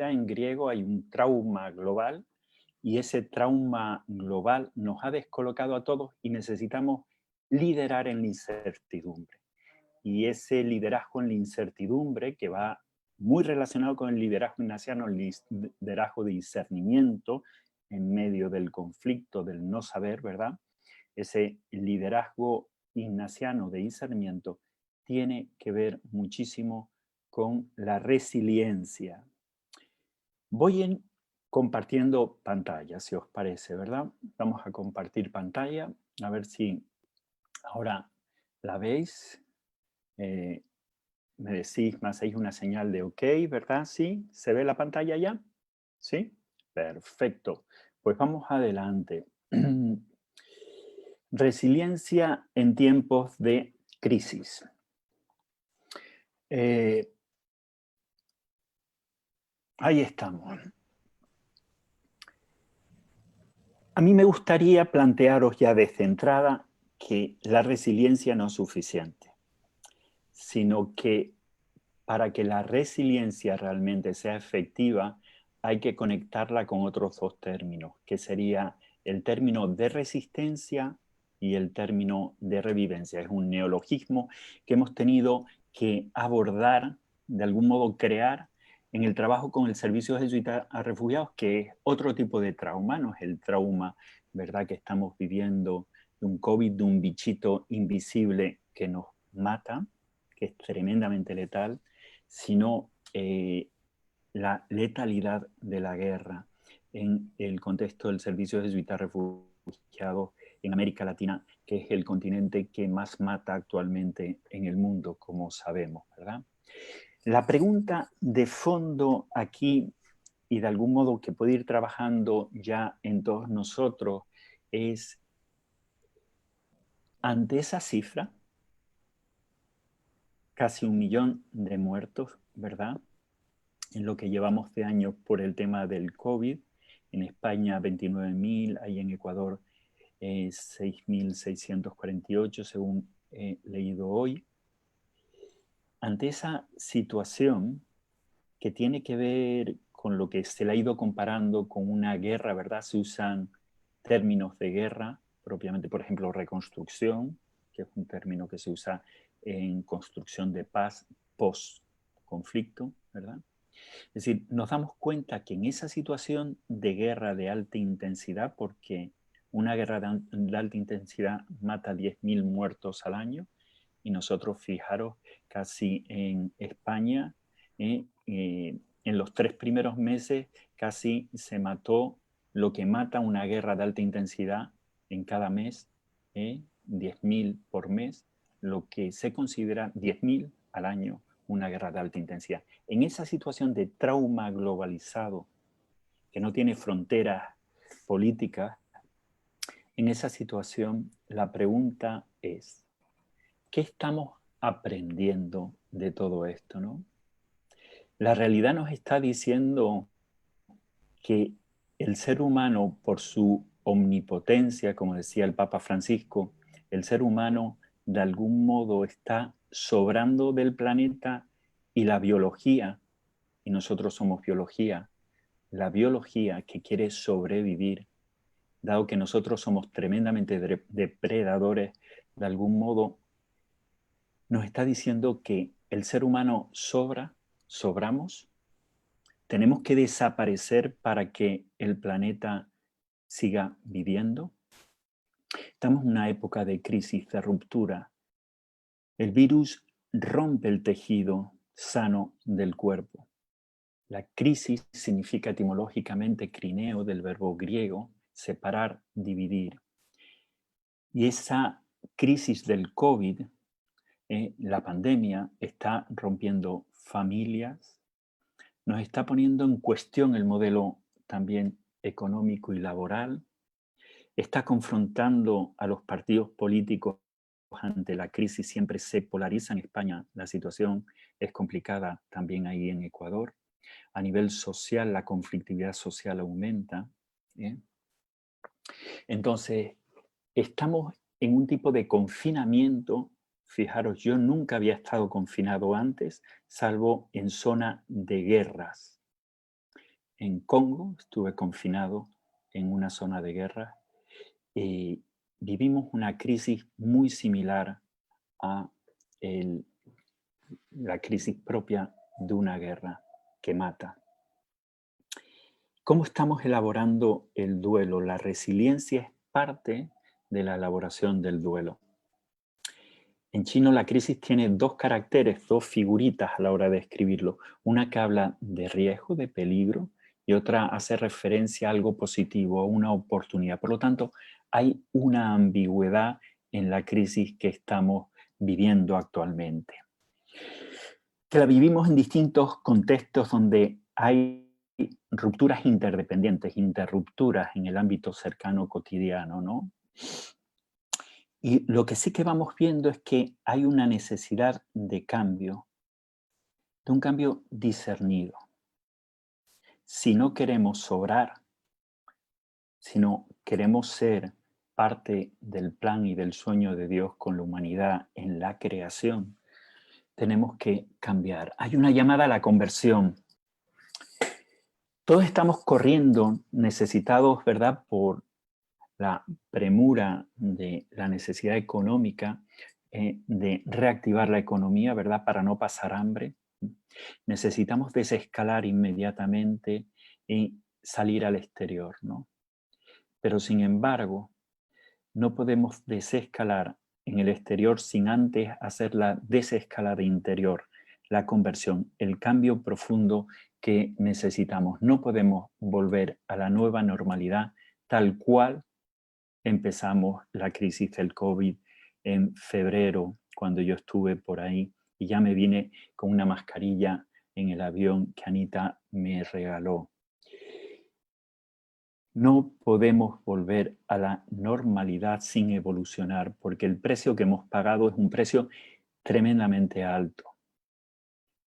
tragedia en griego hay un trauma global y ese trauma global nos ha descolocado a todos y necesitamos liderar en la incertidumbre. Y ese liderazgo en la incertidumbre, que va muy relacionado con el liderazgo ignaciano, el liderazgo de discernimiento en medio del conflicto, del no saber, ¿verdad? Ese liderazgo ignaciano de discernimiento tiene que ver muchísimo con la resiliencia. Voy compartiendo pantalla, si os parece, ¿verdad? Vamos a compartir pantalla, a ver si ahora la veis. Me decís, me hacéis una señal de OK, ¿verdad? ¿Sí? ¿Se ve la pantalla ya? ¿Sí? Perfecto. Pues vamos adelante. Resiliencia en tiempos de crisis. Ahí estamos. A mí me gustaría plantearos ya desde entrada que la resiliencia no es suficiente, sino que para que la resiliencia realmente sea efectiva, hay que conectarla con otros dos términos, que sería el término de resistencia y el término de revivencia. Es un neologismo que hemos tenido que abordar, de algún modo crear, en el trabajo con el Servicio Jesuita a Refugiados, que es otro tipo de trauma, no es el trauma, ¿verdad?, que estamos viviendo de un COVID, de un bichito invisible que nos mata, que es tremendamente letal, sino la letalidad de la guerra en el contexto del Servicio Jesuita a Refugiados en América Latina, que es el continente que más mata actualmente en el mundo, como sabemos, ¿verdad? La pregunta de fondo aquí, y de algún modo que puede ir trabajando ya en todos nosotros, es, ante esa cifra, casi 1 millón de muertos, ¿verdad?, en lo que llevamos de años por el tema del COVID, en España 29.000, ahí en Ecuador 6.648, según he leído hoy. Ante esa situación que tiene que ver con lo que se le ha ido comparando con una guerra, ¿verdad? Se usan términos de guerra, propiamente, por ejemplo, reconstrucción, que es un término que se usa en construcción de paz post-conflicto, ¿verdad? Es decir, nos damos cuenta que en esa situación de guerra de alta intensidad, porque una guerra de alta intensidad mata 10.000 muertos al año, y nosotros, fijaros, casi en España, en los 3 primeros meses casi se mató lo que mata una guerra de alta intensidad en cada mes, 10.000 por mes, lo que se considera 10.000 al año una guerra de alta intensidad. En esa situación de trauma globalizado, que no tiene fronteras políticas, en esa situación la pregunta es, ¿qué estamos aprendiendo de todo esto, no? La realidad nos está diciendo que el ser humano, por su omnipotencia, como decía el Papa Francisco, el ser humano de algún modo está sobrando del planeta, y la biología, y nosotros somos biología, la biología que quiere sobrevivir, dado que nosotros somos tremendamente depredadores, de algún modo nos está diciendo que el ser humano sobramos, tenemos que desaparecer para que el planeta siga viviendo. Estamos en una época de crisis, de ruptura. El virus rompe el tejido sano del cuerpo. La crisis significa etimológicamente crineo, del verbo griego, separar, dividir. Y esa crisis del COVID, la pandemia, está rompiendo familias, nos está poniendo en cuestión el modelo también económico y laboral, está confrontando a los partidos políticos ante la crisis, siempre se polariza en España, la situación es complicada también ahí en Ecuador. A nivel social, la conflictividad social aumenta. Entonces, estamos en un tipo de confinamiento. Fijaros, yo nunca había estado confinado antes, salvo en zona de guerras. en Congo, estuve confinado en una zona de guerra. Vivimos una crisis muy similar a la crisis propia de una guerra que mata. ¿Cómo estamos elaborando el duelo? La resiliencia es parte de la elaboración del duelo. En chino la crisis tiene dos caracteres, dos figuritas a la hora de escribirlo. Una que habla de riesgo, de peligro, y otra hace referencia a algo positivo, a una oportunidad. Por lo tanto, hay una ambigüedad en la crisis que estamos viviendo actualmente. Que la vivimos en distintos contextos donde hay rupturas interdependientes, interrupturas en el ámbito cercano cotidiano, ¿no? Y lo que sí que vamos viendo es que hay una necesidad de cambio, de un cambio discernido. Si no queremos sobrar, si no queremos ser parte del plan y del sueño de Dios con la humanidad en la creación, tenemos que cambiar. Hay una llamada a la conversión. Todos estamos corriendo, necesitados, ¿verdad?, por la premura de la necesidad económica, de reactivar la economía, ¿verdad?, para no pasar hambre. Necesitamos desescalar inmediatamente y salir al exterior, ¿no? Pero sin embargo, no podemos desescalar en el exterior sin antes hacer la desescalada interior, la conversión, el cambio profundo que necesitamos. No podemos volver a la nueva normalidad tal cual empezamos la crisis del COVID en febrero, cuando yo estuve por ahí y ya me vine con una mascarilla en el avión que Anita me regaló. No podemos volver a la normalidad sin evolucionar, porque el precio que hemos pagado es un precio tremendamente alto.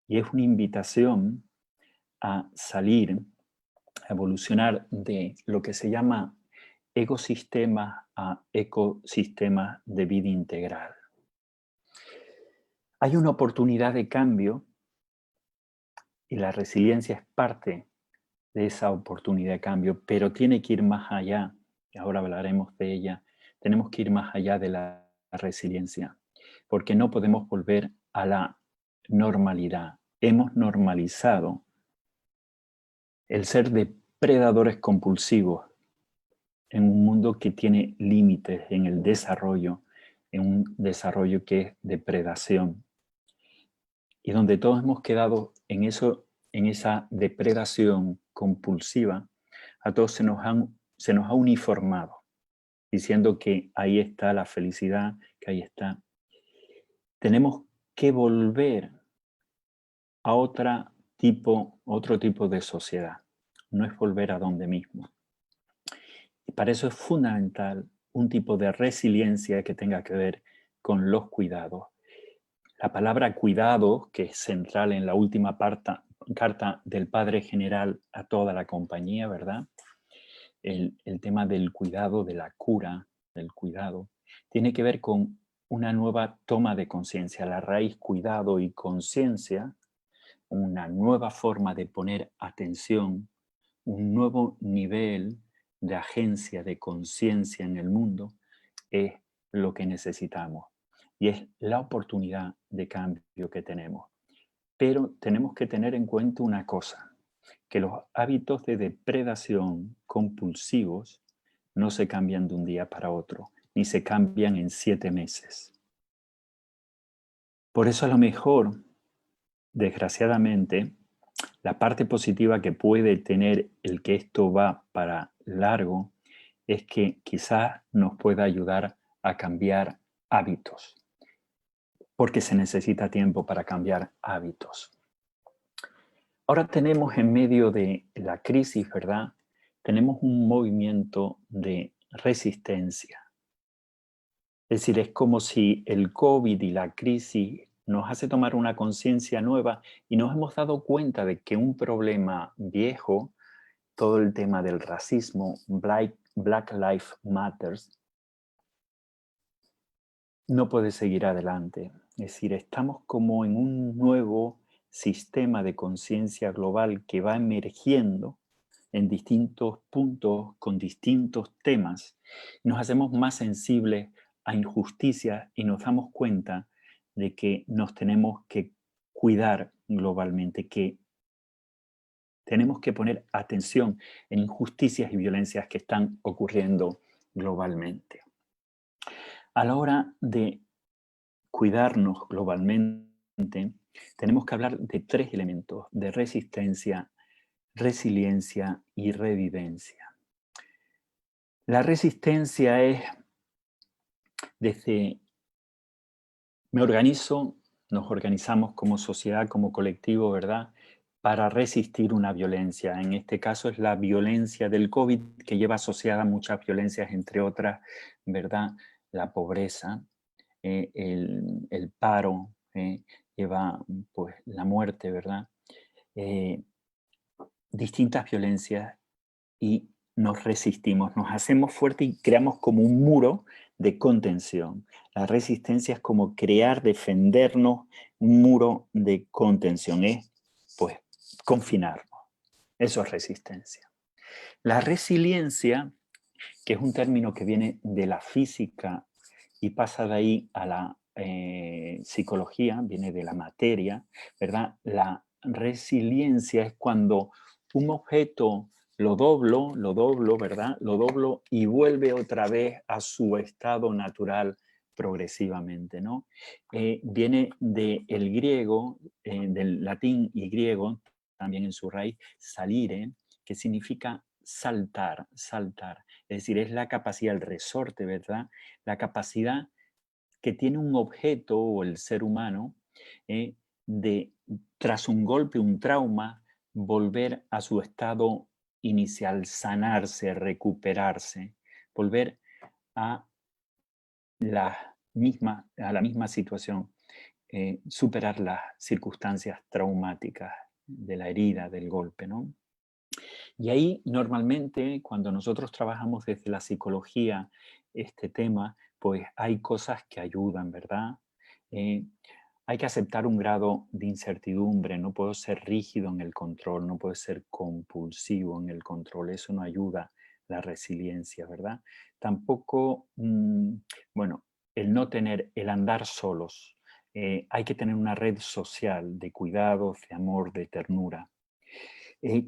Y es una invitación a salir, a evolucionar de lo que se llama ecosistemas a ecosistemas de vida integral. Hay una oportunidad de cambio y la resiliencia es parte de esa oportunidad de cambio, pero tiene que ir más allá, y ahora hablaremos de ella. Tenemos que ir más allá de la resiliencia, porque no podemos volver a la normalidad. Hemos normalizado el ser depredadores compulsivos en un mundo que tiene límites en el desarrollo, en un desarrollo que es depredación, y donde todos hemos quedado en esa depredación compulsiva. A todos se nos ha uniformado, diciendo que ahí está la felicidad, que ahí está. Tenemos que volver a otro tipo de sociedad. No es volver a donde mismo. Y para eso es fundamental un tipo de resiliencia que tenga que ver con los cuidados. La palabra cuidado, que es central en la última carta del Padre General a toda la compañía, ¿verdad? El tema del cuidado, de la cura, del cuidado, tiene que ver con una nueva toma de conciencia. La raíz cuidado y conciencia, una nueva forma de poner atención, un nuevo nivel de agencia, de conciencia en el mundo, es lo que necesitamos. Y es la oportunidad de cambio que tenemos. Pero tenemos que tener en cuenta una cosa, que los hábitos de depredación compulsivos no se cambian de un día para otro, ni se cambian en 7 meses. Por eso a lo mejor, desgraciadamente, la parte positiva que puede tener el que esto va para largo es que quizás nos pueda ayudar a cambiar hábitos, porque se necesita tiempo para cambiar hábitos. Ahora tenemos en medio de la crisis, ¿verdad? Tenemos un movimiento de resistencia. Es decir, es como si el COVID y la crisis nos hace tomar una conciencia nueva y nos hemos dado cuenta de que un problema viejo, todo el tema del racismo, Black Lives Matter, no puede seguir adelante. Es decir, estamos como en un nuevo sistema de conciencia global que va emergiendo en distintos puntos, con distintos temas, nos hacemos más sensibles a injusticias y nos damos cuenta de que nos tenemos que cuidar globalmente, que tenemos que poner atención en injusticias y violencias que están ocurriendo globalmente. A la hora de cuidarnos globalmente, tenemos que hablar de 3 elementos: de resistencia, resiliencia y revivencia. La resistencia es desde me organizo, nos organizamos como sociedad, como colectivo, ¿verdad?, para resistir una violencia. En este caso es la violencia del COVID, que lleva asociada muchas violencias, entre otras, ¿verdad?, la pobreza, el paro, lleva pues la muerte, ¿verdad? Eh, Distintas violencias, y nos resistimos, nos hacemos fuertes y creamos como un muro de contención. La resistencia es como crear, defendernos, un muro de contención, es pues confinarnos. Eso es resistencia. La resiliencia, que es un término que viene de la física y pasa de ahí a la psicología, viene de la materia, ¿verdad? La resiliencia es cuando un objeto lo doblo, ¿verdad? Lo doblo y vuelve otra vez a su estado natural progresivamente, ¿no? Viene del griego, del latín y griego, también en su raíz, salire, que significa saltar, saltar. Es decir, es la capacidad, el resorte, ¿verdad? La capacidad que tiene un objeto o el ser humano de, tras un golpe, un trauma, volver a su estado inicial, sanarse, recuperarse, volver a a la misma situación, superar las circunstancias traumáticas de la herida, del golpe, ¿no? Y ahí normalmente cuando nosotros trabajamos desde la psicología este tema, pues hay cosas que ayudan, ¿verdad? Eh, Hay que aceptar un grado de incertidumbre, no puedo ser rígido en el control, no puedo ser compulsivo en el control, eso no ayuda la resiliencia, ¿verdad? Tampoco, bueno, el no tener, el andar solos, hay que tener una red social de cuidados, de amor, de ternura.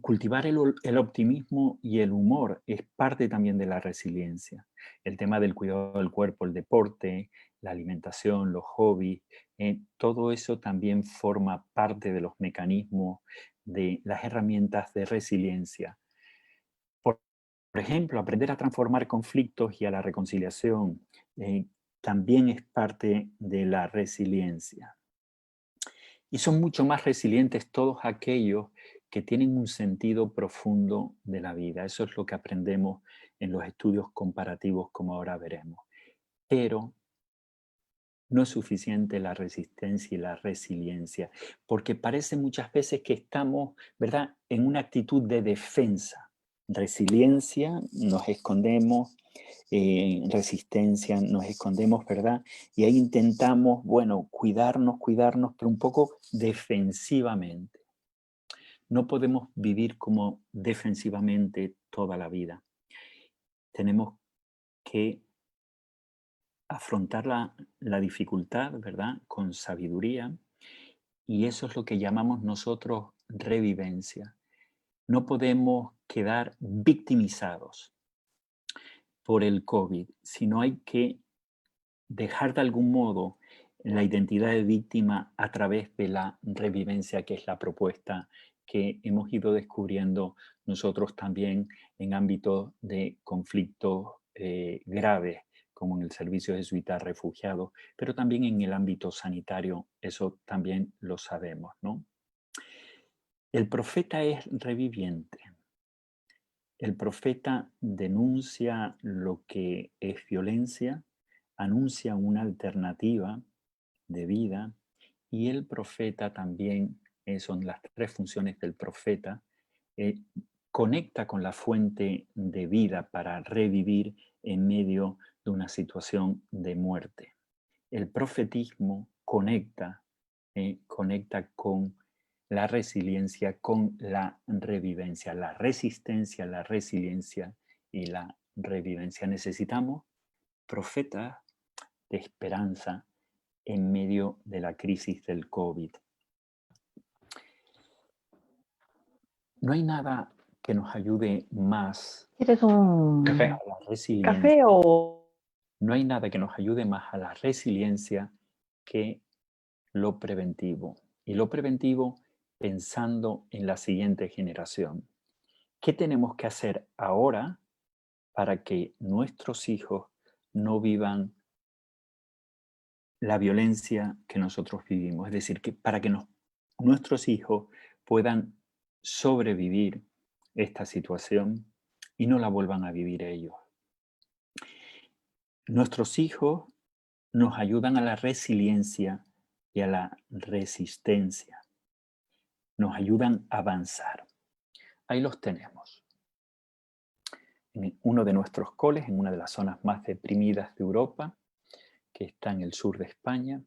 Cultivar el optimismo y el humor es parte también de la resiliencia. El tema del cuidado del cuerpo, el deporte, la alimentación, los hobbies, todo eso también forma parte de los mecanismos, de las herramientas de resiliencia. Por, por ejemplo, aprender a transformar conflictos y a la reconciliación también es parte de la resiliencia. Y son mucho más resilientes todos aquellos que tienen un sentido profundo de la vida. Eso es lo que aprendemos en los estudios comparativos, como ahora veremos. Pero no es suficiente la resistencia y la resiliencia, porque parece muchas veces que estamos, ¿verdad?, en una actitud de defensa. Resiliencia, nos escondemos, resistencia, nos escondemos, ¿verdad? Y ahí intentamos, bueno, cuidarnos, pero un poco defensivamente. No podemos vivir como defensivamente toda la vida. Tenemos que afrontar la dificultad, ¿verdad?, con sabiduría, y eso es lo que llamamos nosotros revivencia. No podemos quedar victimizados por el COVID, sino hay que dejar de algún modo la identidad de víctima a través de la revivencia, que es la propuesta que hemos ido descubriendo nosotros también en ámbitos de conflictos graves, como en el servicio jesuita a refugiados, pero también en el ámbito sanitario, eso también lo sabemos, ¿no? El profeta es reviviente. El profeta denuncia lo que es violencia, anuncia una alternativa de vida, y el profeta también, son las 3 funciones del profeta, eh, conecta con la fuente de vida para revivir en medio de una situación de muerte. El profetismo conecta con la resiliencia con la revivencia, la resistencia, la resiliencia y la revivencia. Necesitamos profetas de esperanza en medio de la crisis del COVID. No hay nada que nos ayude más ¿Quieres un a la resiliencia. café o...? No hay nada que nos ayude más a la resiliencia que lo preventivo. Y lo preventivo pensando en la siguiente generación. ¿Qué tenemos que hacer ahora para que nuestros hijos no vivan la violencia que nosotros vivimos? Es decir, que para que nuestros hijos puedan sobrevivir esta situación y no la vuelvan a vivir ellos. Nuestros hijos nos ayudan a la resiliencia y a la resistencia. Nos ayudan a avanzar. Ahí los tenemos. En uno de nuestros coles, en una de las zonas más deprimidas de Europa, que está en el sur de España.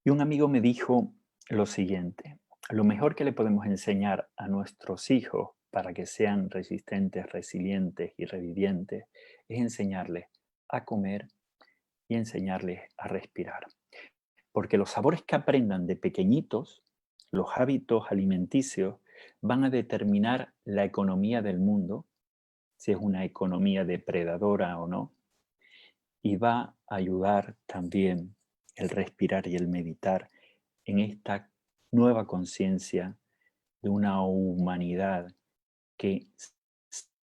Y un amigo me dijo lo siguiente: lo mejor que le podemos enseñar a nuestros hijos para que sean resistentes, resilientes y revivientes es enseñarles a comer y enseñarles a respirar. Porque los sabores que aprendan de pequeñitos, los hábitos alimenticios, van a determinar la economía del mundo, si es una economía depredadora o no, y va a ayudar también el respirar y el meditar en esta nueva conciencia de una humanidad que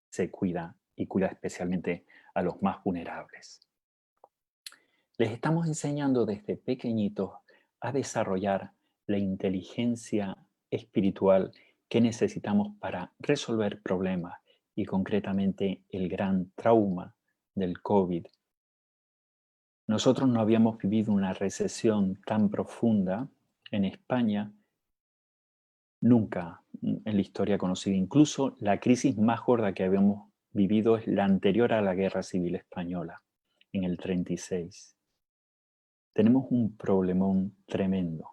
se cuida y cuida especialmente a los más vulnerables. Les estamos enseñando desde pequeñitos a desarrollar la inteligencia espiritual que necesitamos para resolver problemas y concretamente el gran trauma del COVID. Nosotros no habíamos vivido una recesión tan profunda en España nunca en la historia conocida. Incluso la crisis más gorda que habíamos vivido es la anterior a la Guerra Civil Española, en el 36. Tenemos un problemón tremendo.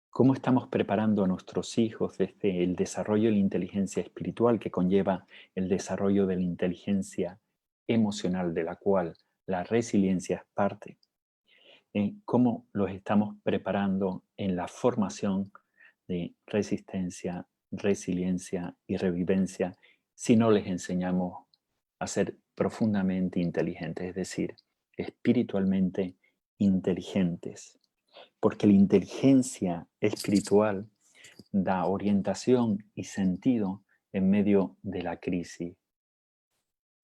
¿Cómo estamos preparando a nuestros hijos desde el desarrollo de la inteligencia espiritual que conlleva el desarrollo de la inteligencia emocional, de la cual la resiliencia es parte? ¿Cómo los estamos preparando en la formación de resistencia, resiliencia y revivencia si no les enseñamos a ser profundamente inteligentes, es decir, espiritualmente inteligentes? Porque la inteligencia espiritual da orientación y sentido en medio de la crisis.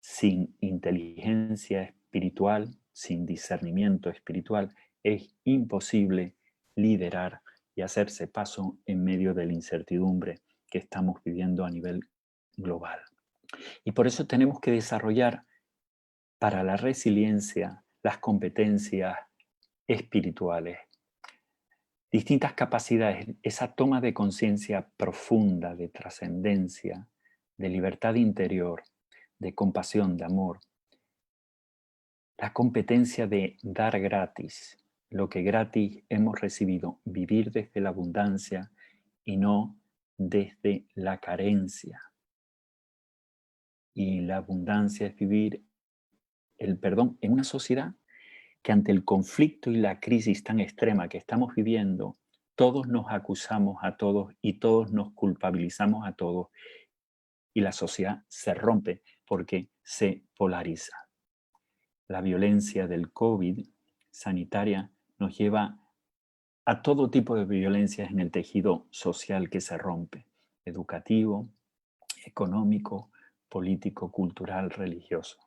Sin inteligencia espiritual, sin discernimiento espiritual, es imposible liderar y hacerse paso en medio de la incertidumbre que estamos viviendo a nivel global. Y por eso tenemos que desarrollar para la resiliencia las competencias espirituales, distintas capacidades, esa toma de conciencia profunda, de trascendencia, de libertad interior, de compasión, de amor, la competencia de dar gratis, lo que gratis hemos recibido, vivir desde la abundancia y no desde la carencia. Y la abundancia es vivir el perdón en una sociedad que ante el conflicto y la crisis tan extrema que estamos viviendo, todos nos acusamos a todos y todos nos culpabilizamos a todos y la sociedad se rompe porque se polariza. La violencia del COVID sanitaria nos lleva a todo tipo de violencias en el tejido social que se rompe, educativo, económico, político, cultural, religioso.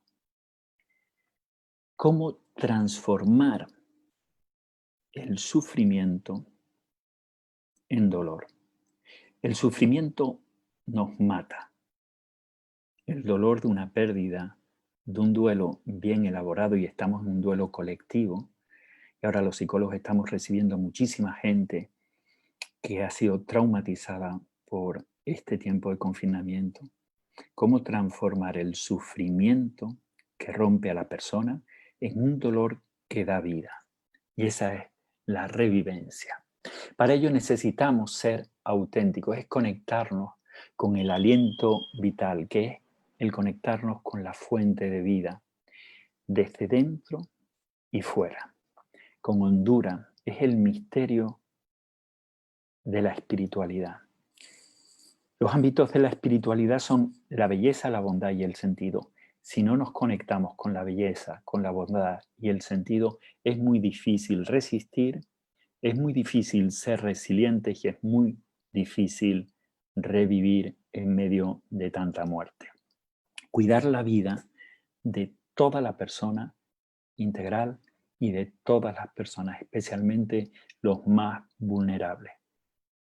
¿Cómo transformar el sufrimiento en dolor? El sufrimiento nos mata. El dolor de una pérdida, de un duelo bien elaborado, y estamos en un duelo colectivo, y ahora los psicólogos estamos recibiendo muchísima gente que ha sido traumatizada por este tiempo de confinamiento. ¿Cómo transformar el sufrimiento que rompe a la persona en un dolor que da vida? Y esa es la revivencia. Para ello necesitamos ser auténticos, es conectarnos con el aliento vital, que es el conectarnos con la fuente de vida, desde dentro y fuera. Con Honduras es el misterio de la espiritualidad. Los ámbitos de la espiritualidad son la belleza, la bondad y el sentido. Si no nos conectamos con la belleza, con la bondad y el sentido, es muy difícil resistir, es muy difícil ser resilientes y es muy difícil revivir en medio de tanta muerte. Cuidar la vida de toda la persona integral y de todas las personas, especialmente los más vulnerables.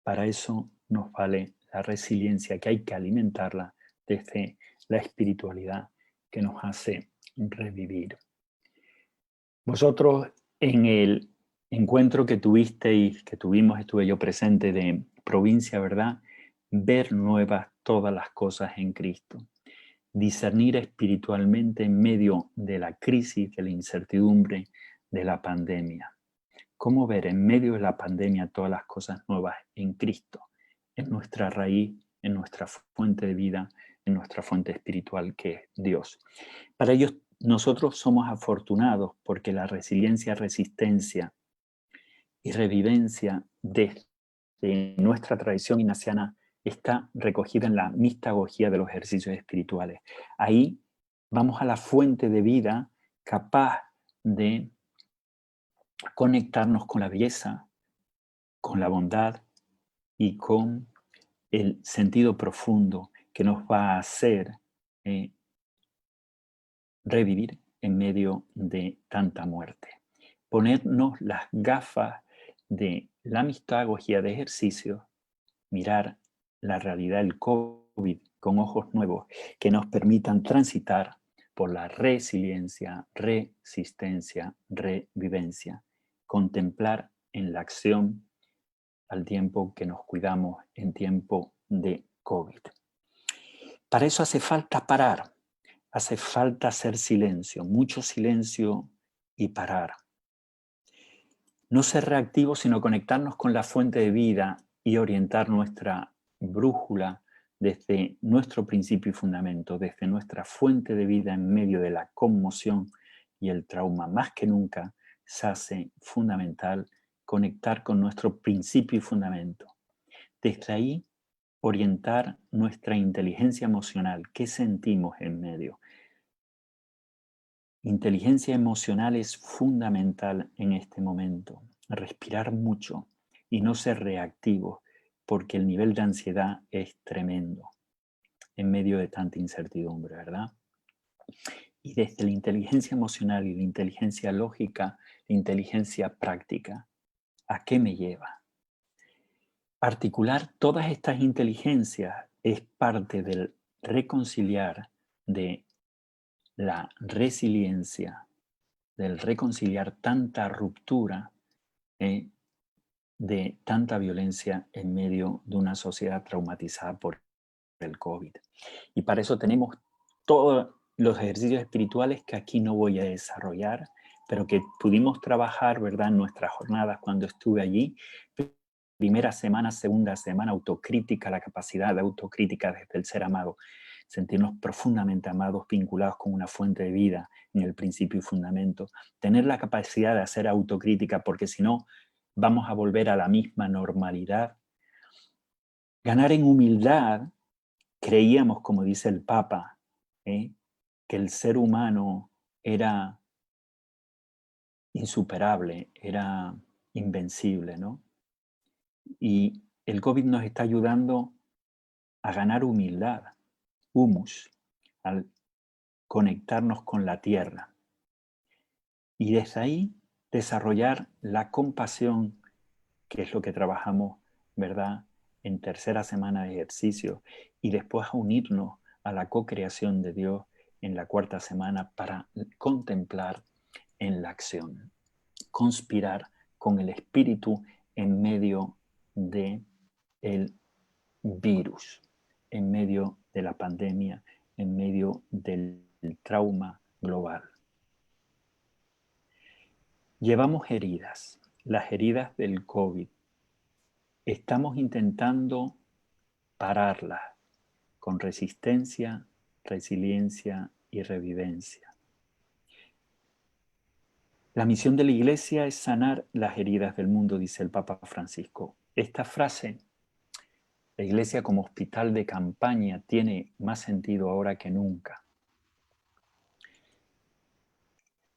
Para eso nos vale la resiliencia, que hay que alimentarla desde la espiritualidad que nos hace revivir. Vosotros en el encuentro que tuvisteis, que tuvimos, estuve yo presente, de provincia, ¿verdad? Ver nuevas todas las cosas en Cristo. Discernir espiritualmente en medio de la crisis, de la incertidumbre, de la pandemia. Cómo ver en medio de la pandemia todas las cosas nuevas en Cristo, en nuestra raíz, en nuestra fuente de vida, en nuestra fuente espiritual que es Dios. Para ello, nosotros somos afortunados porque la resiliencia, resistencia y revivencia de nuestra tradición ignaciana está recogida en la mistagogía de los ejercicios espirituales. Ahí vamos a la fuente de vida capaz de conectarnos con la belleza, con la bondad y con el sentido profundo que nos va a hacer revivir en medio de tanta muerte. Ponernos las gafas de la mistagogía de ejercicio, mirar la realidad del COVID con ojos nuevos que nos permitan transitar por la resiliencia, resistencia, revivencia, contemplar en la acción al tiempo que nos cuidamos en tiempo de COVID. Para eso hace falta parar, hace falta hacer silencio, mucho silencio y parar. No ser reactivos, sino conectarnos con la fuente de vida y orientar nuestra brújula desde nuestro principio y fundamento, desde nuestra fuente de vida en medio de la conmoción y el trauma. Más que nunca se hace fundamental conectar con nuestro principio y fundamento. Desde ahí, orientar nuestra inteligencia emocional. ¿Qué sentimos en medio? Inteligencia emocional es fundamental en este momento. Respirar mucho y no ser reactivo, porque el nivel de ansiedad es tremendo en medio de tanta incertidumbre, ¿verdad? Y desde la inteligencia emocional y la inteligencia lógica, la inteligencia práctica, ¿a qué me lleva? Articular todas estas inteligencias es parte del reconciliar, de la resiliencia, del reconciliar tanta ruptura, de tanta violencia en medio de una sociedad traumatizada por el COVID. Y para eso tenemos todos los ejercicios espirituales que aquí no voy a desarrollar, pero que pudimos trabajar, ¿verdad?, en nuestras jornadas cuando estuve allí. Primera semana, segunda semana, autocrítica, la capacidad de autocrítica desde el ser amado, sentirnos profundamente amados, vinculados con una fuente de vida en el principio y fundamento, tener la capacidad de hacer autocrítica, porque si no, vamos a volver a la misma normalidad. Ganar en humildad, creíamos, como dice el Papa, que el ser humano era insuperable, era invencible, ¿no? Y el COVID nos está ayudando a ganar humildad, humus, al conectarnos con la tierra. Y desde ahí desarrollar la compasión, que es lo que trabajamos, ¿verdad?, en tercera semana de ejercicio, y después a unirnos a la co-creación de Dios en la cuarta semana para contemplar en la acción, conspirar con el espíritu en medio de el virus, en medio de la pandemia, en medio del trauma global. Llevamos heridas, las heridas del COVID, estamos intentando pararla con resistencia, resiliencia y revivencia. La misión de la Iglesia es sanar las heridas del mundo, dice el Papa Francisco. Esta frase, la Iglesia como hospital de campaña, tiene más sentido ahora que nunca.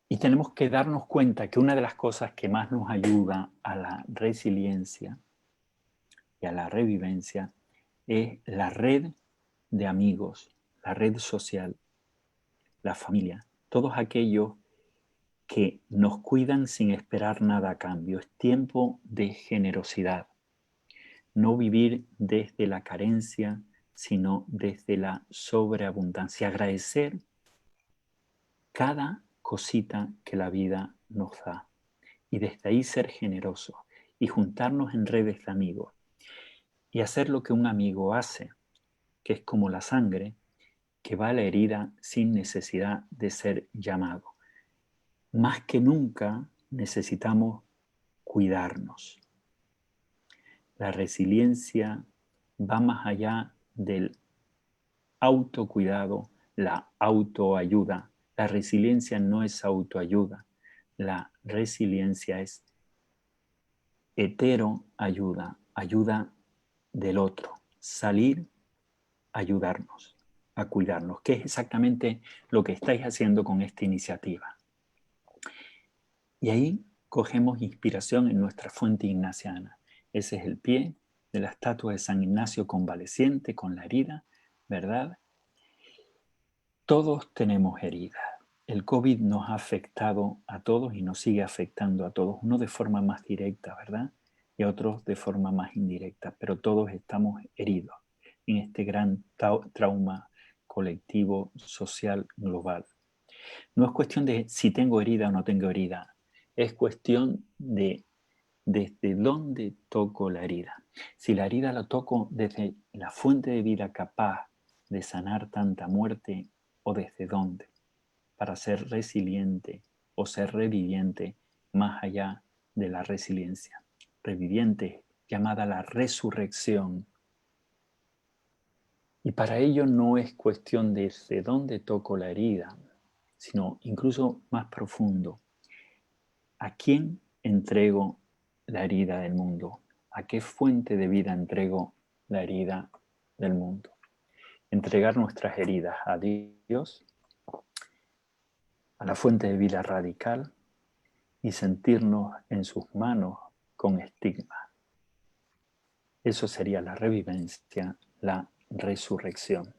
Y tenemos que darnos cuenta que una de las cosas que más nos ayuda a la resiliencia y a la revivencia es la red de amigos, la red social, la familia, todos aquellos que nos cuidan sin esperar nada a cambio. Es tiempo de generosidad. No vivir desde la carencia, sino desde la sobreabundancia. Agradecer cada cosita que la vida nos da. Y desde ahí ser generosos y juntarnos en redes de amigos. Y hacer lo que un amigo hace, que es como la sangre, que va a la herida sin necesidad de ser llamado. Más que nunca necesitamos cuidarnos. La resiliencia va más allá del autocuidado, la autoayuda. La resiliencia no es autoayuda. La resiliencia es heteroayuda, ayuda del otro. Salir, ayudarnos, a cuidarnos, que es exactamente lo que estáis haciendo con esta iniciativa. Y ahí cogemos inspiración en nuestra fuente ignaciana. Ese es el pie de la estatua de San Ignacio convaleciente con la herida, ¿verdad? Todos tenemos heridas. El COVID nos ha afectado a todos y nos sigue afectando a todos, uno de forma más directa, ¿verdad? Y a otros de forma más indirecta, pero todos estamos heridos en este gran trauma colectivo, social, global. No es cuestión de si tengo herida o no tengo herida, es cuestión de desde dónde toco la herida. Si la herida la toco desde la fuente de vida capaz de sanar tanta muerte, o desde dónde, para ser resiliente o ser reviviente más allá de la resiliencia. Reviviente, llamada la resurrección. Y para ello no es cuestión de desde dónde toco la herida, sino incluso más profundo. ¿A quién entrego la herida del mundo? ¿A qué fuente de vida entrego la herida del mundo? Entregar nuestras heridas a Dios, a la fuente de vida radical, y sentirnos en sus manos con estigma. Eso sería la revivencia, la resurrección.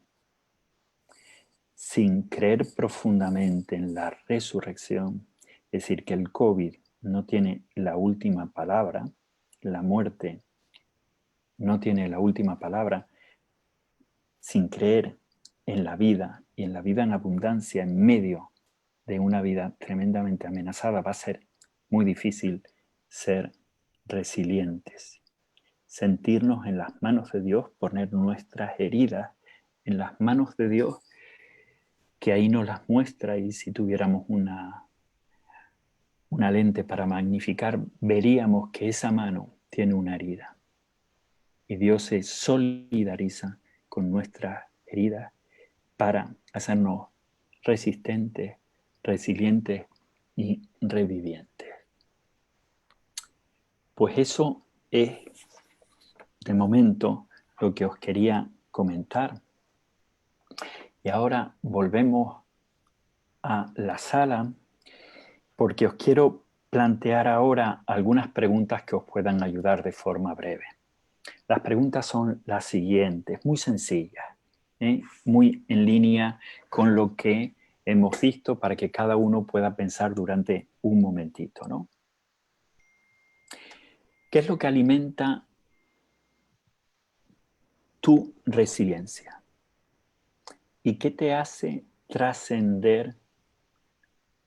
Sin creer profundamente en la resurrección, es decir, que el COVID no tiene la última palabra, la muerte no tiene la última palabra, sin creer en la vida y en la vida en abundancia en medio de una vida tremendamente amenazada, va a ser muy difícil ser resilientes. Sentirnos en las manos de Dios, poner nuestras heridas en las manos de Dios, que ahí nos las muestra, y si tuviéramos una lente para magnificar, veríamos que esa mano tiene una herida. Y Dios se solidariza con nuestras heridas para hacernos resistentes, resilientes y revivientes. Pues eso es, de momento, lo que os quería comentar. Y ahora volvemos a la sala porque os quiero plantear ahora algunas preguntas que os puedan ayudar de forma breve. Las preguntas son las siguientes, muy sencillas, muy en línea con lo que hemos visto para que cada uno pueda pensar durante un momentito, ¿no? ¿Qué es lo que alimenta tu resiliencia? ¿Y qué te hace trascender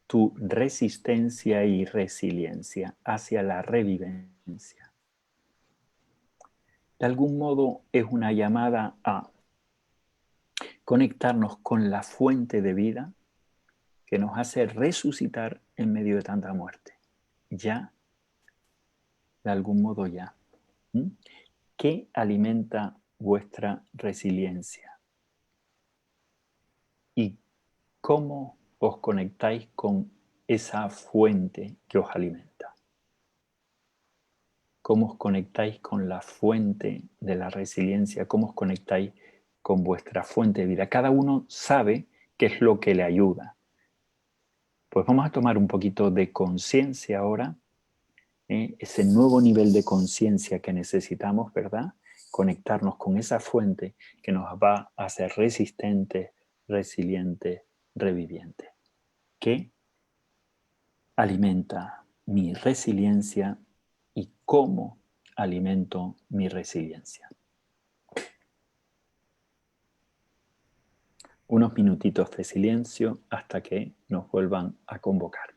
tu resistencia y resiliencia hacia la revivencia? De algún modo es una llamada a conectarnos con la fuente de vida que nos hace resucitar en medio de tanta muerte. Ya, de algún modo ya. ¿Qué alimenta vuestra resiliencia? ¿Y cómo os conectáis con esa fuente que os alimenta? ¿Cómo os conectáis con la fuente de la resiliencia? ¿Cómo os conectáis con vuestra fuente de vida? Cada uno sabe qué es lo que le ayuda. Pues vamos a tomar un poquito de conciencia ahora, ese nuevo nivel de conciencia que necesitamos, ¿verdad? Conectarnos con esa fuente que nos va a hacer resistentes, resilientes, revivientes. ¿Qué alimenta mi resiliencia y cómo alimento mi resiliencia? Unos minutitos de silencio hasta que nos vuelvan a convocar.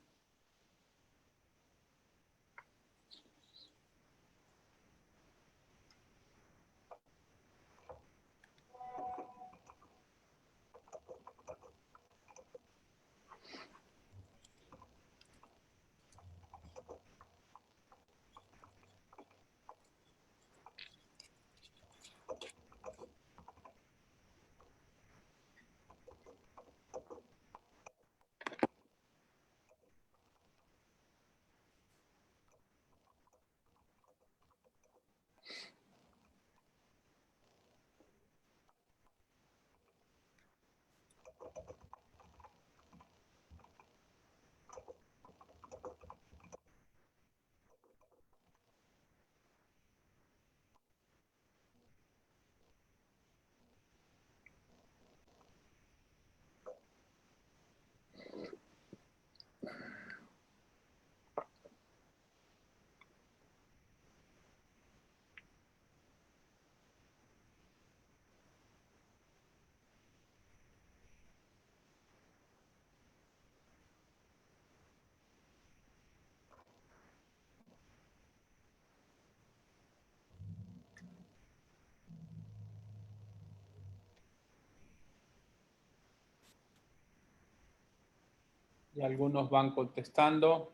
Y algunos van contestando.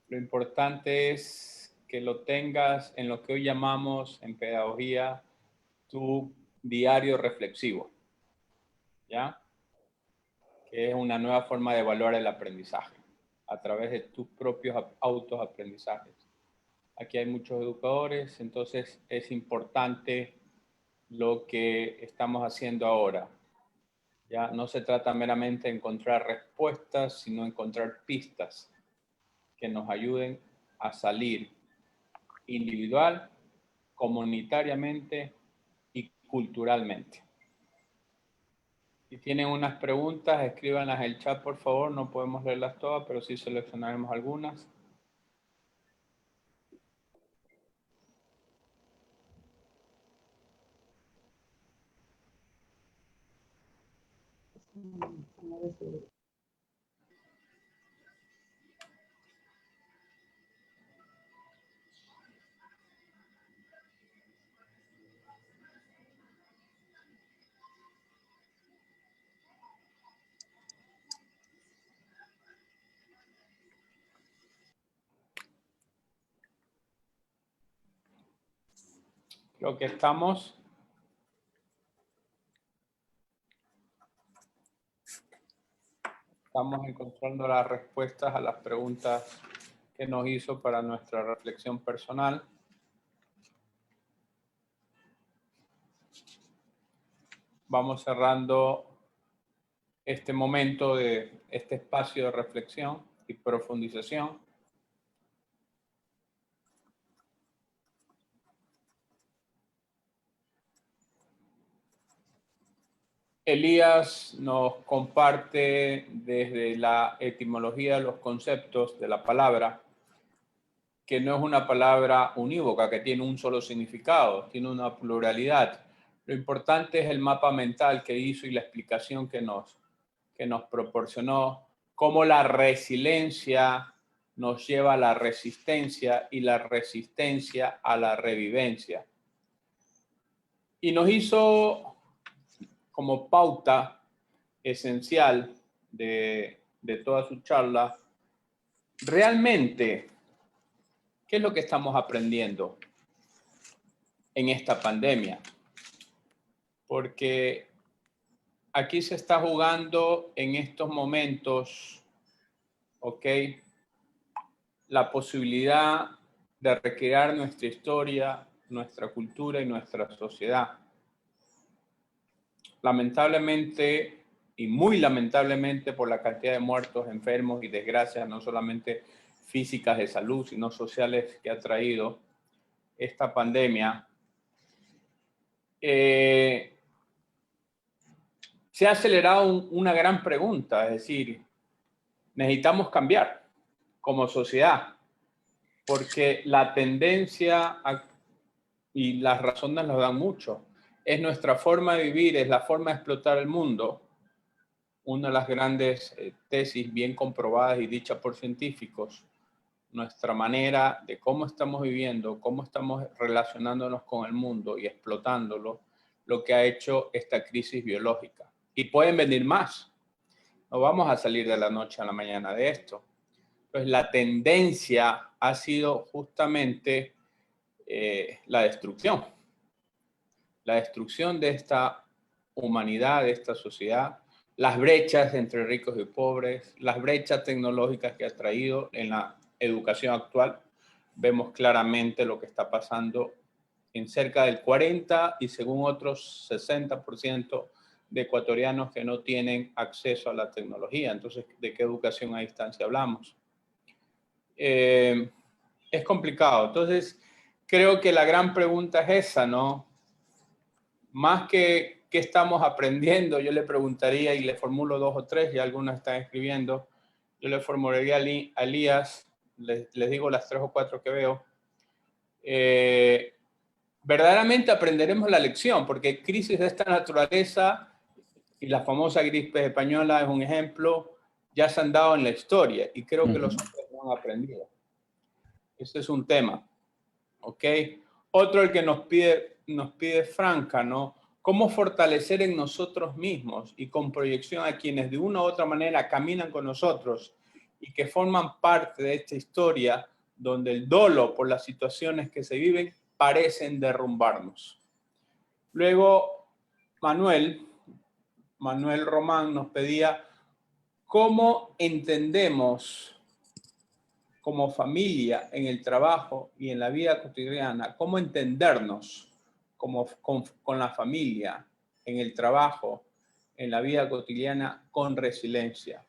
Lo importante es que lo tengas en lo que hoy llamamos en pedagogía tu diario reflexivo, ¿ya? Que es una nueva forma de evaluar el aprendizaje a través de tus propios autoaprendizajes. Aquí hay muchos educadores, entonces es importante lo que estamos haciendo ahora. Ya no se trata meramente de encontrar respuestas, sino encontrar pistas que nos ayuden a salir individual, comunitariamente y culturalmente. Si tienen unas preguntas, escríbanlas en el chat, por favor. No podemos leerlas todas, pero sí seleccionaremos algunas. Creo que estamos encontrando las respuestas a las preguntas que nos hizo para nuestra reflexión personal. Vamos cerrando este momento de este espacio de reflexión y profundización. Elías nos comparte desde la etimología de los conceptos de la palabra, que no es una palabra unívoca, que tiene un solo significado, tiene una pluralidad. Lo importante es el mapa mental que hizo y la explicación que nos proporcionó, cómo la resiliencia nos lleva a la resistencia y la resistencia a la revivencia. Y nos hizo como pauta esencial de toda su charla, realmente, ¿qué es lo que estamos aprendiendo? en esta pandemia. Porque aquí se está jugando en estos momentos, ¿ok?, la posibilidad de recrear nuestra historia, nuestra cultura y nuestra sociedad. Lamentablemente, y muy lamentablemente, por la cantidad de muertos, enfermos y desgracias, no solamente físicas de salud, sino sociales que ha traído esta pandemia, se ha acelerado una gran pregunta, es decir, necesitamos cambiar como sociedad, porque la tendencia, y las razones nos dan mucho, es nuestra forma de vivir, es la forma de explotar el mundo. Una de las grandes tesis bien comprobadas y dichas por científicos, nuestra manera de cómo estamos viviendo, cómo estamos relacionándonos con el mundo y explotándolo, lo que ha hecho esta crisis biológica. Y pueden venir más. No vamos a salir de la noche a la mañana de esto. Pues la tendencia ha sido justamente la destrucción. La destrucción de esta humanidad, de esta sociedad, las brechas entre ricos y pobres, las brechas tecnológicas que ha traído en la educación actual. Vemos claramente lo que está pasando en cerca del 40% y según otros 60% de ecuatorianos que no tienen acceso a la tecnología. Entonces, ¿de qué educación a distancia hablamos? Es complicado. Entonces, creo que la gran pregunta es esa, ¿no? Más que qué estamos aprendiendo, yo le preguntaría, y le formulo 2 o 3, y algunos están escribiendo, yo le formularía a Elías, les digo las 3 o 4 que veo, verdaderamente aprenderemos la lección, porque crisis de esta naturaleza, y la famosa gripe española es un ejemplo, ya se han dado en la historia, y creo que los hombres no han aprendido. Este es un tema, ¿ok? Otro, el que nos pide Franca, ¿no? ¿Cómo fortalecer en nosotros mismos y con proyección a quienes de una u otra manera caminan con nosotros y que forman parte de esta historia donde el dolo por las situaciones que se viven parecen derrumbarnos? Luego, Manuel Román nos pedía cómo entendemos como familia en el trabajo y en la vida cotidiana, cómo entendernos con la familia en el trabajo, en la vida cotidiana con resiliencia.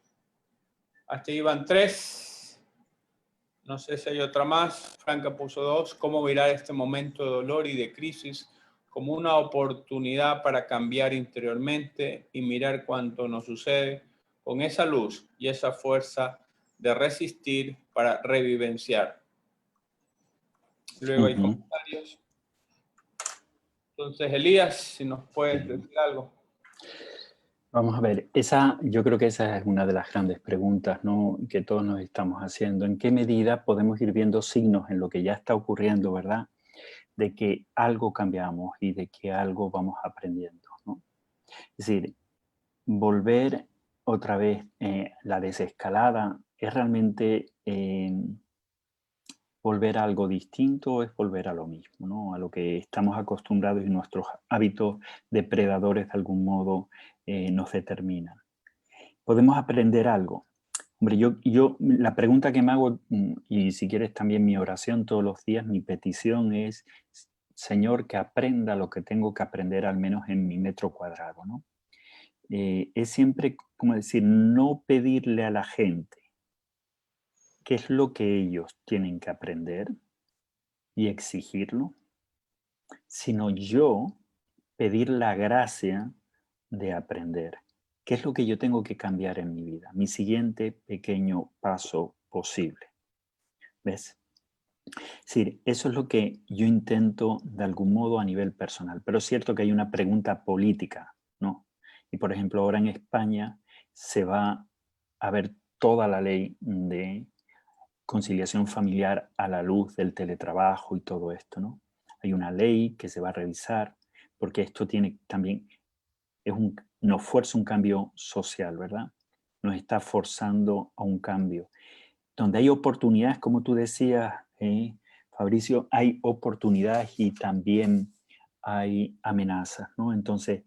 Hasta ahí van 3. No sé si hay otra más. Franca puso 2. Cómo mirar este momento de dolor y de crisis como una oportunidad para cambiar interiormente y mirar cuánto nos sucede con esa luz y esa fuerza de resistir para revivenciar. Luego hay comentarios. Entonces, Elías, si nos puedes decir algo. Vamos a ver, yo creo que esa es una de las grandes preguntas, ¿no?, que todos nos estamos haciendo. ¿En qué medida podemos ir viendo signos en lo que ya está ocurriendo, verdad?, de que algo cambiamos y de que algo vamos aprendiendo, ¿no? Es decir, volver otra vez la desescalada es realmente volver a algo distinto, o es volver a lo mismo, ¿no?, a lo que estamos acostumbrados y nuestros hábitos depredadores de algún modo nos determinan. ¿Podemos aprender algo? Hombre, yo la pregunta que me hago, y si quieres también mi oración todos los días, mi petición es: Señor, que aprenda lo que tengo que aprender al menos en mi metro cuadrado, ¿no? Es siempre, como decir, no pedirle a la gente qué es lo que ellos tienen que aprender y exigirlo, sino yo pedir la gracia de aprender. ¿Qué es lo que yo tengo que cambiar en mi vida? Mi siguiente pequeño paso posible. ¿Ves? Sí, eso es lo que yo intento de algún modo a nivel personal. Pero es cierto que hay una pregunta política, ¿no? Y por ejemplo, ahora en España se va a ver toda la ley de conciliación familiar a la luz del teletrabajo y todo esto, ¿no? Hay una ley que se va a revisar porque esto tiene también, nos fuerza un cambio social, ¿verdad? Nos está forzando a un cambio. Donde hay oportunidades, como tú decías, Fabricio, hay oportunidades y también hay amenazas, ¿no? Entonces,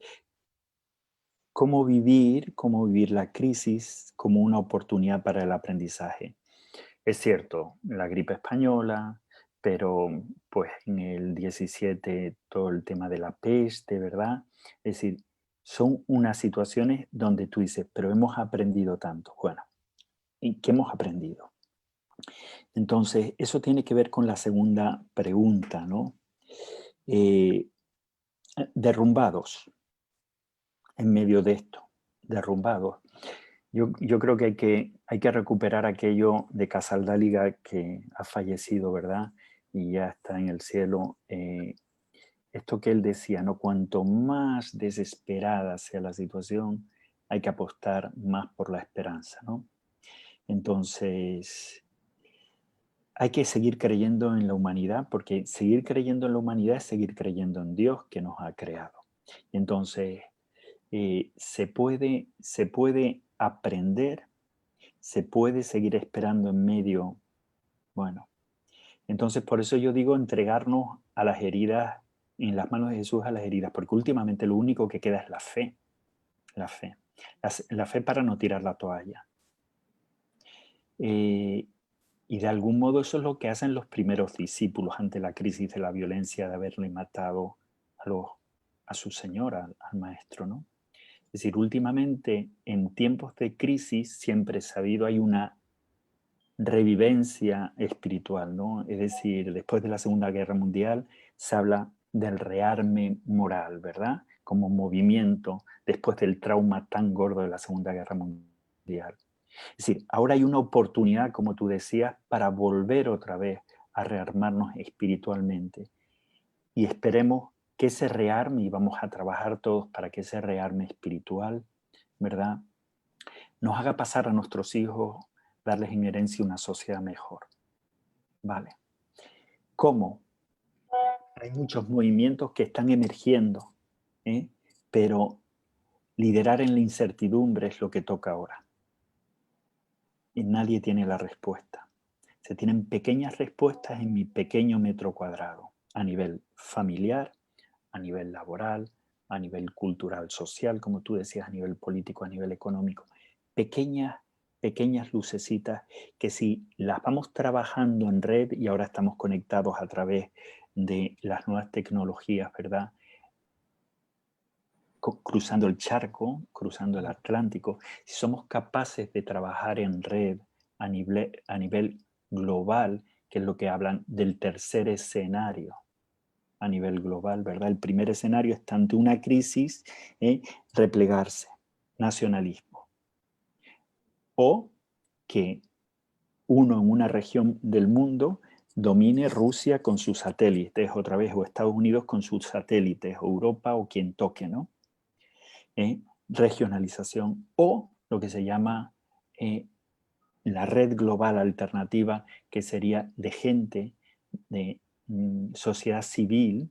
¿cómo vivir la crisis como una oportunidad para el aprendizaje? Es cierto, la gripe española, pero pues en el 17 todo el tema de la peste, ¿verdad? Es decir, son unas situaciones donde tú dices, pero hemos aprendido tanto. Bueno, ¿y qué hemos aprendido? Entonces, eso tiene que ver con la segunda pregunta, ¿no? Eh, derrumbados en medio de esto, derrumbados. Yo creo que hay que recuperar aquello de Casaldáliga que ha fallecido, ¿verdad? Y ya está en el cielo. Esto que él decía, ¿no? Cuanto más desesperada sea la situación, hay que apostar más por la esperanza, ¿no? Entonces, hay que seguir creyendo en la humanidad, porque seguir creyendo en la humanidad es seguir creyendo en Dios que nos ha creado. Entonces, se puede aprender, se puede seguir esperando en medio, bueno. Entonces, por eso yo digo entregarnos a las heridas, en las manos de Jesús a las heridas, porque últimamente lo único que queda es la fe, la fe. La fe para no tirar la toalla. Y de algún modo eso es lo que hacen los primeros discípulos ante la crisis de la violencia de haberle matado a su Señor, al Maestro, ¿no? Es decir, últimamente en tiempos de crisis siempre he sabido hay una revivencia espiritual, ¿no? Es decir, después de la Segunda Guerra Mundial se habla del rearme moral, ¿verdad? Como movimiento después del trauma tan gordo de la Segunda Guerra Mundial. Es decir, ahora hay una oportunidad, como tú decías, para volver otra vez a rearmarnos espiritualmente. Y esperemos que ese rearme, y vamos a trabajar todos para que ese rearme espiritual, ¿verdad?, nos haga pasar a nuestros hijos, darles en herencia una sociedad mejor. ¿Vale? ¿Cómo? Hay muchos movimientos que están emergiendo, ¿eh? Pero liderar en la incertidumbre es lo que toca ahora. Y nadie tiene la respuesta. Se tienen pequeñas respuestas en mi pequeño metro cuadrado, a nivel familiar, a nivel laboral, a nivel cultural, social, como tú decías, a nivel político, a nivel económico. Pequeñas lucecitas que si las vamos trabajando en red, y ahora estamos conectados a través de las nuevas tecnologías, ¿verdad?, cruzando el charco, cruzando el Atlántico, si somos capaces de trabajar en red a nivel global, que es lo que hablan del tercer escenario a nivel global, ¿verdad? El primer escenario está ante una crisis, replegarse, nacionalismo. O que uno en una región del mundo domine Rusia con sus satélites, otra vez, o Estados Unidos con sus satélites, o Europa o quien toque, ¿no? Regionalización, o lo que se llama la red global alternativa, que sería de gente, de sociedad civil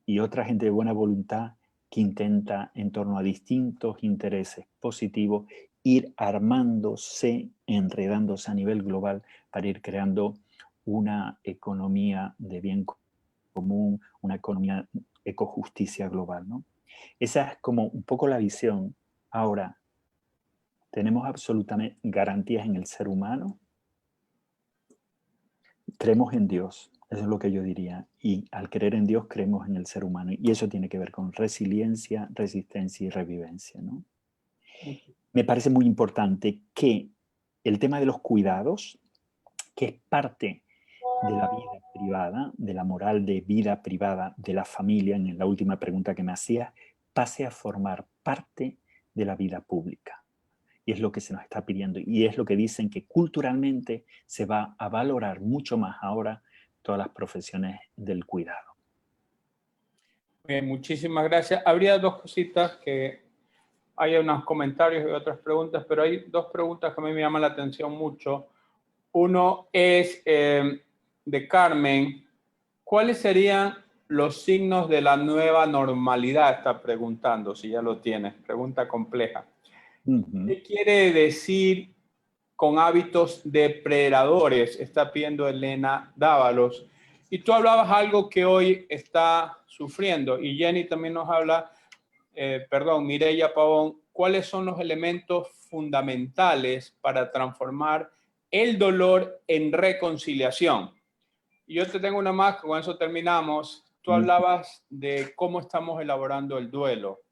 y otra gente de buena voluntad que intenta, en torno a distintos intereses positivos, ir armándose, enredándose a nivel global para ir creando una economía de bien común, una economía ecojusticia global, ¿no? Esa es como un poco la visión. Ahora, ¿tenemos absolutamente garantías en el ser humano? Creemos en Dios, eso es lo que yo diría. Y al creer en Dios, creemos en el ser humano. Y eso tiene que ver con resiliencia, resistencia y revivencia, ¿no? Me parece muy importante que el tema de los cuidados, que es parte de la vida privada, de la moral de vida privada de la familia, en la última pregunta que me hacías, pase a formar parte de la vida pública. Y es lo que se nos está pidiendo. Y es lo que dicen que culturalmente se va a valorar mucho más ahora todas las profesiones del cuidado. Bien, muchísimas gracias. Habría dos cositas que hay unos comentarios y otras preguntas, pero hay dos preguntas que a mí me llaman la atención mucho. Uno es de Carmen. ¿Cuáles serían los signos de la nueva normalidad? Está preguntando, si ya lo tienes. Pregunta compleja. ¿Qué quiere decir con hábitos depredadores? Está pidiendo Elena Dávalos. Y tú hablabas algo que hoy está sufriendo, y Jenny también nos habla, Mireya Pavón, ¿cuáles son los elementos fundamentales para transformar el dolor en reconciliación? Y yo te tengo una más, con eso terminamos. Tú hablabas de cómo estamos elaborando el duelo.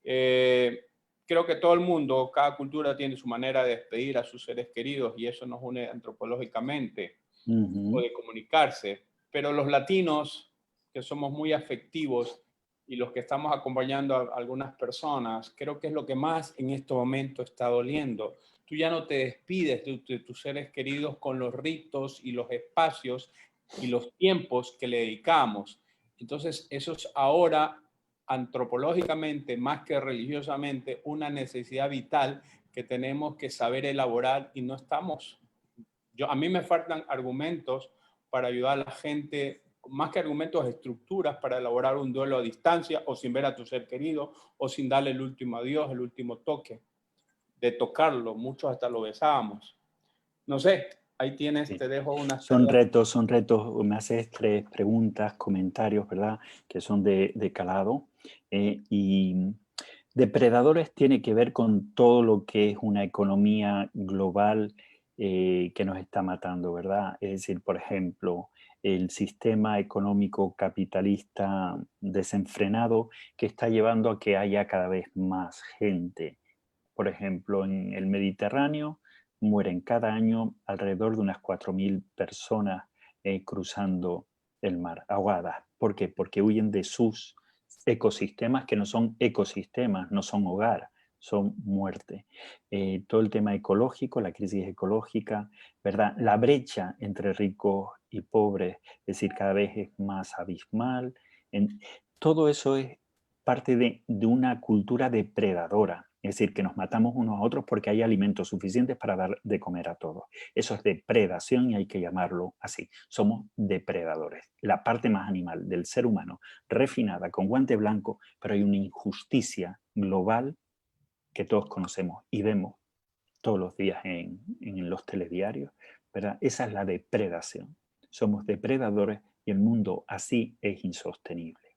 Creo que todo el mundo, cada cultura tiene su manera de despedir a sus seres queridos y eso nos une antropológicamente o de comunicarse. Pero los latinos, que somos muy afectivos y los que estamos acompañando a algunas personas, creo que es lo que más en este momento está doliendo. Tú ya no te despides de tus seres queridos con los ritos y los espacios y los tiempos que le dedicamos. Entonces, eso es ahora antropológicamente, más que religiosamente, una necesidad vital que tenemos que saber elaborar y no estamos. A mí me faltan argumentos para ayudar a la gente, más que argumentos, estructuras para elaborar un duelo a distancia o sin ver a tu ser querido o sin darle el último adiós, el último toque, de tocarlo. Muchos hasta lo besábamos. No sé, ahí tienes, Sí. te dejo una... Son retos, me haces 3 preguntas, comentarios, ¿verdad? Que son de calado. Y depredadores tiene que ver con todo lo que es una economía global que nos está matando, ¿verdad? Es decir, por ejemplo, el sistema económico capitalista desenfrenado que está llevando a que haya cada vez más gente. Por ejemplo, en el Mediterráneo mueren cada año alrededor de unas 4.000 personas cruzando el mar, ahogadas. ¿Por qué? Porque huyen de sus ecosistemas, que no son ecosistemas, no son hogar, son muerte. Todo el tema ecológico, la crisis ecológica, ¿verdad? La brecha entre ricos y pobres, es decir, cada vez es más abismal. Todo eso es parte de una cultura depredadora. Es decir, que nos matamos unos a otros porque hay alimentos suficientes para dar de comer a todos. Eso es depredación y hay que llamarlo así. Somos depredadores. La parte más animal del ser humano, refinada, con guante blanco, pero hay una injusticia global que todos conocemos y vemos todos los días en los telediarios, ¿verdad? Esa es la depredación. Somos depredadores y el mundo así es insostenible.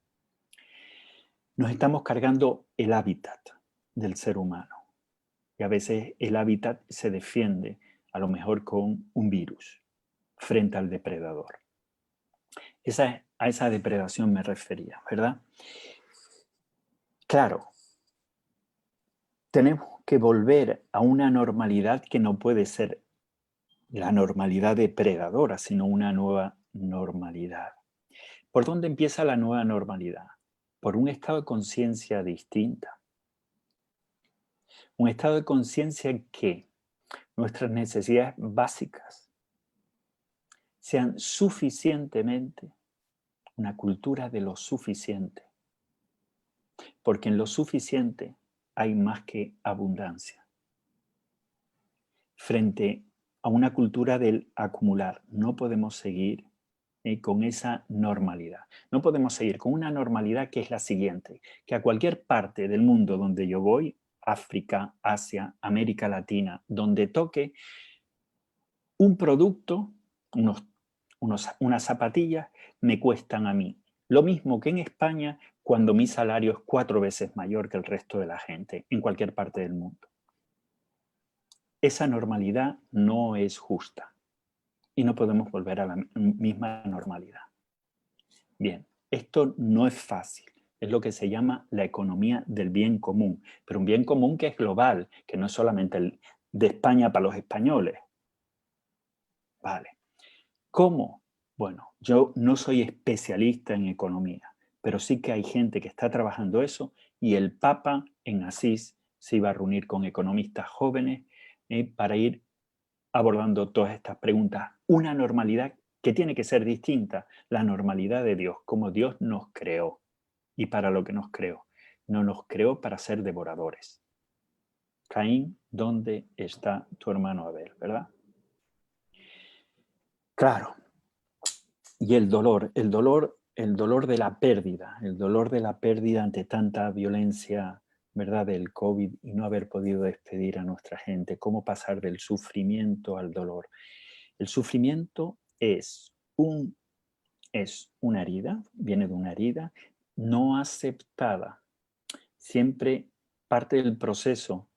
Nos estamos cargando el hábitat del ser humano. Y a veces el hábitat se defiende, a lo mejor con un virus, frente al depredador. A esa depredación me refería, ¿verdad? Claro, tenemos que volver a una normalidad que no puede ser la normalidad depredadora, sino una nueva normalidad. ¿Por dónde empieza la nueva normalidad? Por un estado de conciencia distinta. Un estado de conciencia que nuestras necesidades básicas sean suficientemente, una cultura de lo suficiente, porque en lo suficiente hay más que abundancia. Frente a una cultura del acumular, no podemos seguir con esa normalidad. No podemos seguir con una normalidad que es la siguiente, que a cualquier parte del mundo donde yo voy, África, Asia, América Latina, donde toque, un producto, unas zapatillas, me cuestan a mí lo mismo que en España cuando mi salario es 4 veces mayor que el resto de la gente en cualquier parte del mundo. Esa normalidad no es justa y no podemos volver a la misma normalidad. Bien, esto no es fácil. Es lo que se llama la economía del bien común, pero un bien común que es global, que no es solamente el de España para los españoles. Vale. ¿Cómo? Bueno, yo no soy especialista en economía, pero sí que hay gente que está trabajando eso y el Papa en Asís se iba a reunir con economistas jóvenes para ir abordando todas estas preguntas. Una normalidad que tiene que ser distinta, la normalidad de Dios, como Dios nos creó y para lo que nos creó. No nos creó para ser devoradores. Caín, ¿dónde está tu hermano Abel? ¿Verdad? Claro. Y el dolor de la pérdida, el dolor de la pérdida ante tanta violencia, ¿verdad? Del COVID y no haber podido despedir a nuestra gente. ¿Cómo pasar del sufrimiento al dolor? El sufrimiento es un es una herida, viene de una herida no aceptada. Siempre parte del proceso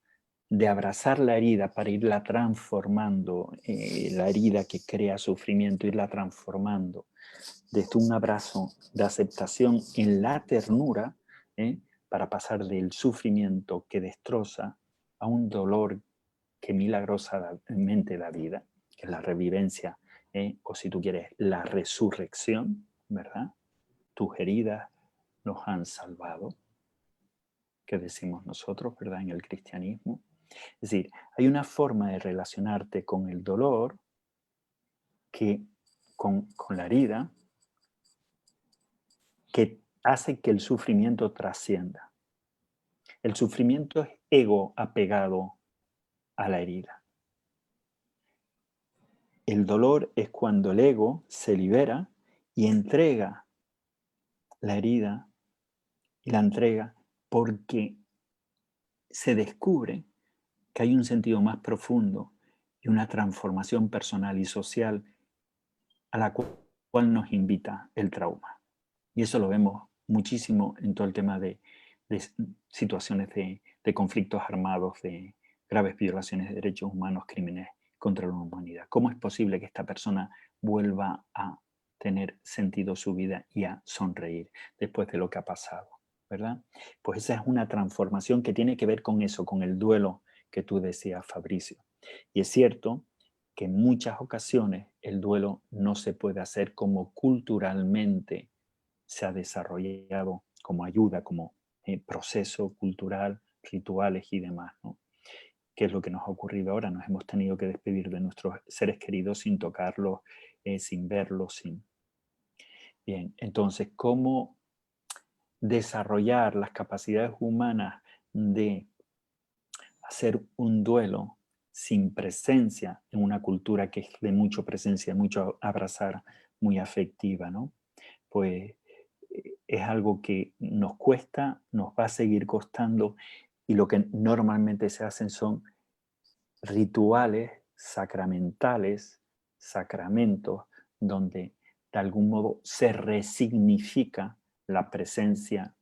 de abrazar la herida para irla transformando, la herida que crea sufrimiento, irla transformando desde un abrazo de aceptación en la ternura, para pasar del sufrimiento que destroza a un dolor que milagrosamente da vida, que es la revivencia, o si tú quieres, la resurrección, ¿verdad? Tus heridas nos han salvado, que decimos nosotros, ¿verdad? En el cristianismo. Es decir, hay una forma de relacionarte con el dolor, que, con la herida, que hace que el sufrimiento trascienda. El sufrimiento es ego apegado a la herida. El dolor es cuando el ego se libera y entrega la herida, y la entrega porque se descubre que hay un sentido más profundo y una transformación personal y social a la cual nos invita el trauma. Y eso lo vemos muchísimo en todo el tema de situaciones de conflictos armados, de graves violaciones de derechos humanos, crímenes contra la humanidad. ¿Cómo es posible que esta persona vuelva a tener sentido su vida y a sonreír después de lo que ha pasado? ¿Verdad? Pues esa es una transformación que tiene que ver con eso, con el duelo que tú decías, Fabricio. Y es cierto que en muchas ocasiones el duelo no se puede hacer como culturalmente se ha desarrollado, como ayuda, como proceso cultural, rituales y demás, ¿no? ¿Qué es lo que nos ha ocurrido ahora? Nos hemos tenido que despedir de nuestros seres queridos sin tocarlos, sin verlos, sin... Bien, entonces, ¿cómo desarrollar las capacidades humanas de hacer un duelo sin presencia en una cultura que es de mucha presencia, mucho abrazar, muy afectiva, ¿no? Pues es algo que nos cuesta, nos va a seguir costando, y lo que normalmente se hacen son rituales sacramentales, sacramentos, donde de algún modo se resignifica la presencia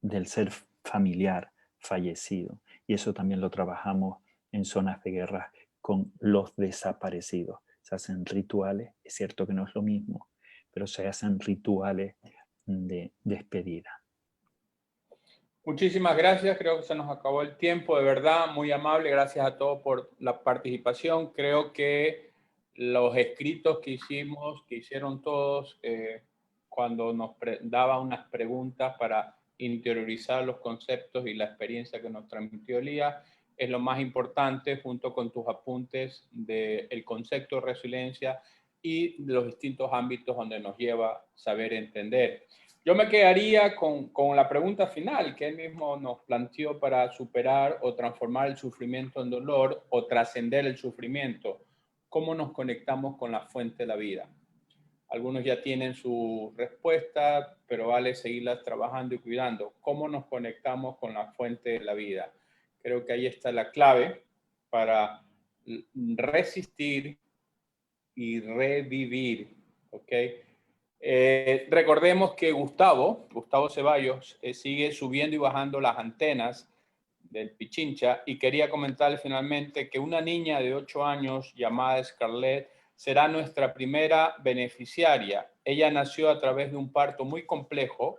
del ser familiar fallecido. Y eso también lo trabajamos en zonas de guerra con los desaparecidos. Se hacen rituales, es cierto que no es lo mismo, pero se hacen rituales de despedida. Muchísimas gracias, creo que se nos acabó el tiempo, de verdad, muy amable, gracias a todos por la participación. Creo que los escritos que hicieron todos cuando nos daba unas preguntas para interiorizar los conceptos y la experiencia que nos transmitió Elías, es lo más importante, junto con tus apuntes del concepto de resiliencia y de los distintos ámbitos donde nos lleva saber entender. Yo me quedaría con la pregunta final que él mismo nos planteó para superar o transformar el sufrimiento en dolor o trascender el sufrimiento. ¿Cómo nos conectamos con la fuente de la vida? Algunos ya tienen su respuesta, pero vale seguirlas trabajando y cuidando. ¿Cómo nos conectamos con la fuente de la vida? Creo que ahí está la clave para resistir y revivir, ¿ok? Recordemos que Gustavo Ceballos sigue subiendo y bajando las antenas del Pichincha, y quería comentarle finalmente que una niña de 8 años llamada Scarlett será nuestra primera beneficiaria. Ella nació a través de un parto muy complejo,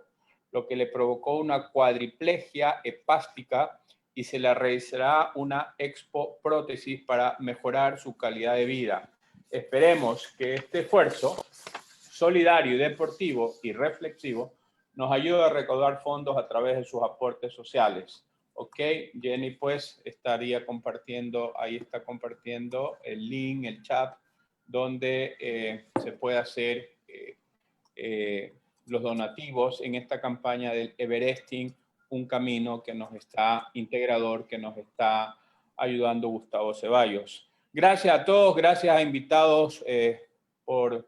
lo que le provocó una cuadriplegia hepástica, y se le realizará una expoprótesis para mejorar su calidad de vida. Esperemos que este esfuerzo solidario y deportivo y reflexivo nos ayuda a recaudar fondos a través de sus aportes sociales. Ok, Jenny pues estaría compartiendo, ahí está compartiendo el link, el chat, donde se puede hacer los donativos en esta campaña del Everesting, un camino que nos está integrador, que nos está ayudando Gustavo Ceballos. Gracias a todos, gracias a invitados por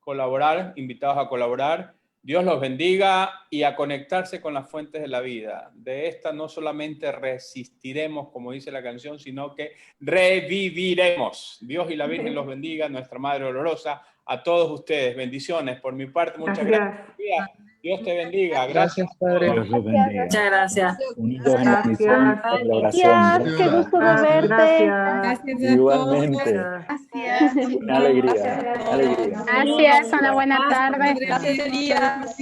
colaborar, invitados a colaborar, Dios los bendiga y a conectarse con las fuentes de la vida. De esta no solamente resistiremos, como dice la canción, sino que reviviremos. Dios y la Virgen los bendiga, nuestra Madre Olorosa, a todos ustedes. Bendiciones. Por mi parte, muchas gracias. Dios te bendiga. Gracias, Padre. Dios los bendiga. Muchas gracias. Unidos en la misión, en la oración. Qué gusto de verte. Gracias a Igualmente. Gracias. Una alegría, una alegría. Gracias, una buena tarde. Gracias, Elías.